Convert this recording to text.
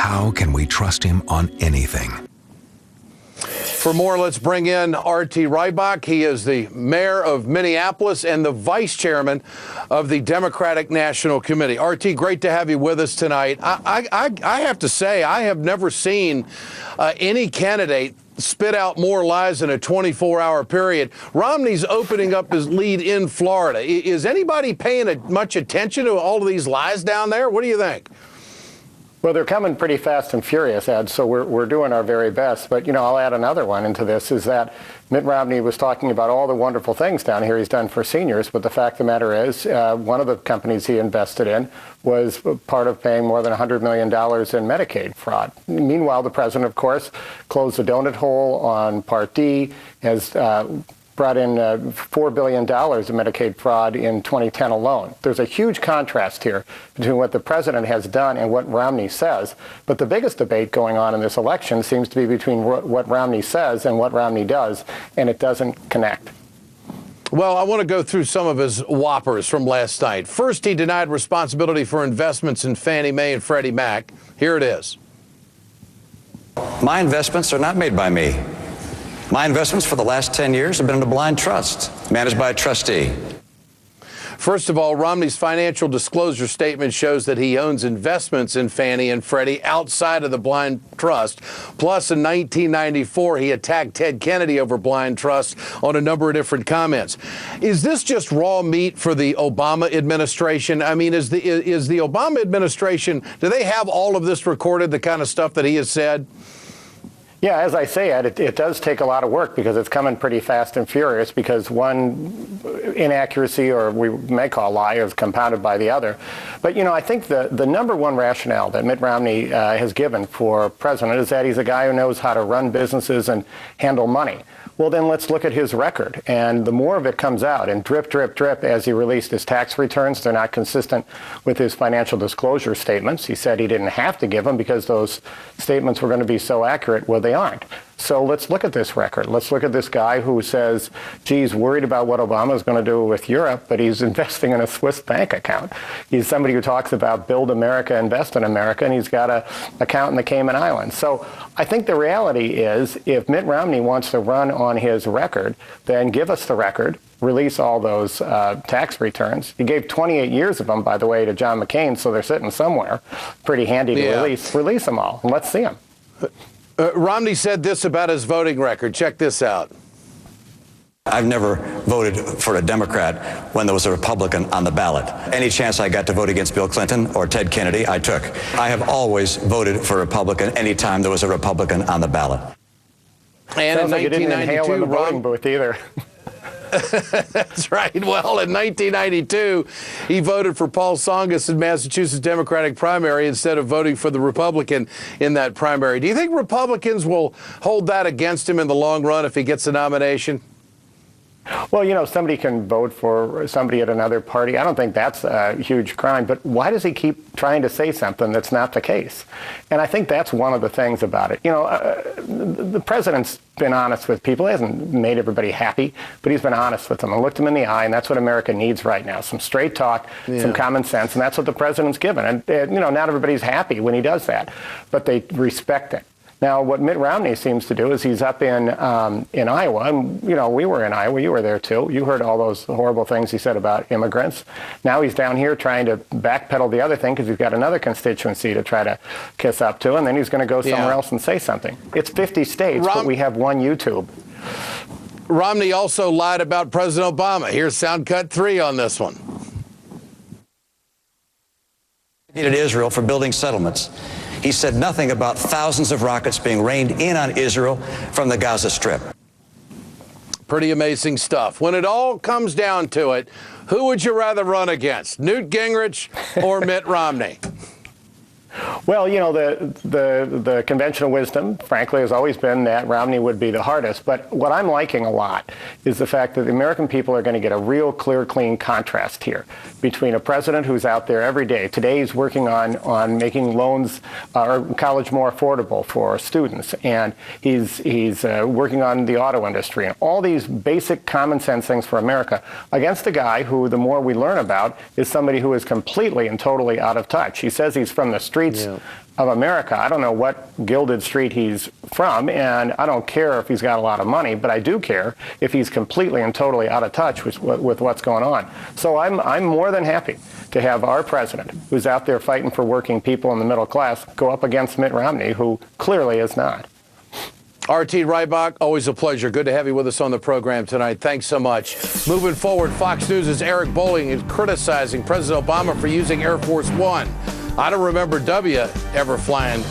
How can we trust him on anything? For more, let's bring in R.T. Rybak. He is the mayor of Minneapolis and the vice chairman of the Democratic National Committee. R.T., great to have you with us tonight. I have to say, I have never seen any candidate spit out more lies in a 24-hour period. Romney's opening up his lead in Florida. Is anybody paying much attention to all of these lies down there? What do you think? Well, they're coming pretty fast and furious, Ed, so we're doing our very best. But, I'll add another one into this, is that Mitt Romney was talking about all the wonderful things down here he's done for seniors, but the fact of the matter is one of the companies he invested in was part of paying more than $100 million in Medicaid fraud. Meanwhile, the president, of course, closed the donut hole on Part D, has brought in $4 billion in Medicaid fraud in 2010 alone. There's a huge contrast here between what the president has done and what Romney says. But the biggest debate going on in this election seems to be between what Romney says and what Romney does, and it doesn't connect. Well, I want to go through some of his whoppers from last night. First, he denied responsibility for investments in Fannie Mae and Freddie Mac. Here it is. My investments are not made by me. My investments for the last 10 years have been in a blind trust, managed by a trustee. First of all, Romney's financial disclosure statement shows that he owns investments in Fannie and Freddie outside of the blind trust. Plus, in 1994, he attacked Ted Kennedy over blind trust on a number of different comments. Is this just raw meat for the Obama administration? I mean, is the Obama administration, do they have all of this recorded, the kind of stuff that he has said? Yeah, as I say, Ed, it does take a lot of work because it's coming pretty fast and furious because one inaccuracy, or we may call lie, is compounded by the other. But, I think the number one rationale that Mitt Romney has given for president is that he's a guy who knows how to run businesses and handle money. Well, then let's look at his record. And the more of it comes out, and drip, drip, drip, as he released his tax returns, they're not consistent with his financial disclosure statements. He said he didn't have to give them because those statements were going to be so accurate. Well, they aren't. So let's look at this record. Let's look at this guy who says, geez, worried about what Obama is going to do with Europe, but he's investing in a Swiss bank account. He's somebody who talks about build America, invest in America, and he's got an account in the Cayman Islands. So I think the reality is if Mitt Romney wants to run on his record, then give us the record, release all those tax returns. He gave 28 years of them, by the way, to John McCain, so they're sitting somewhere. Pretty handy to release. Release them all, and let's see them. Romney said this about his voting record. Check this out. I've never voted for a Democrat when there was a Republican on the ballot. Any chance I got to vote against Bill Clinton or Ted Kennedy, I took. I have always voted for a Republican any time there was a Republican on the ballot. And sounds in like you didn't inhale in the voting booth either. That's right. Well, in 1992, he voted for Paul Tsongas in Massachusetts Democratic primary instead of voting for the Republican in that primary. Do you think Republicans will hold that against him in the long run if he gets the nomination? Well, somebody can vote for somebody at another party. I don't think that's a huge crime. But why does he keep trying to say something that's not the case? And I think that's one of the things about it. The president's been honest with people. He hasn't made everybody happy, but he's been honest with them and looked them in the eye. And that's what America needs right now. Some straight talk, some common sense. And that's what the president's given. And, not everybody's happy when he does that, but they respect it. Now, what Mitt Romney seems to do is he's up in Iowa, and, we were in Iowa. You were there, too. You heard all those horrible things he said about immigrants. Now he's down here trying to backpedal the other thing because he's got another constituency to try to kiss up to, and then he's going to go somewhere else and say something. It's 50 states, but we have one YouTube. Romney also lied about President Obama. Here's sound cut 3 on this one. Needed Israel for building settlements. He said nothing about thousands of rockets being rained in on Israel from the Gaza Strip. Pretty amazing stuff. When it all comes down to it, who would you rather run against, Newt Gingrich or Mitt Romney? Well, the conventional wisdom, frankly, has always been that Romney would be the hardest. But what I'm liking a lot is the fact that the American people are going to get a real clear, clean contrast here between a president who's out there every day. Today he's working on making loans or college more affordable for students. And he's working on the auto industry and all these basic common sense things for America against a guy who, the more we learn about, is somebody who is completely and totally out of touch. He says he's from the streets, of America. I don't know what gilded street he's from, and I don't care if he's got a lot of money, but I do care if he's completely and totally out of touch with what's going on. So I'm more than happy to have our president, who's out there fighting for working people in the middle class, go up against Mitt Romney, who clearly is not. R.T. Rybak, always a pleasure. Good to have you with us on the program tonight. Thanks so much. Moving forward, Fox News' Eric Bolling is criticizing President Obama for using Air Force One. I don't remember W ever flying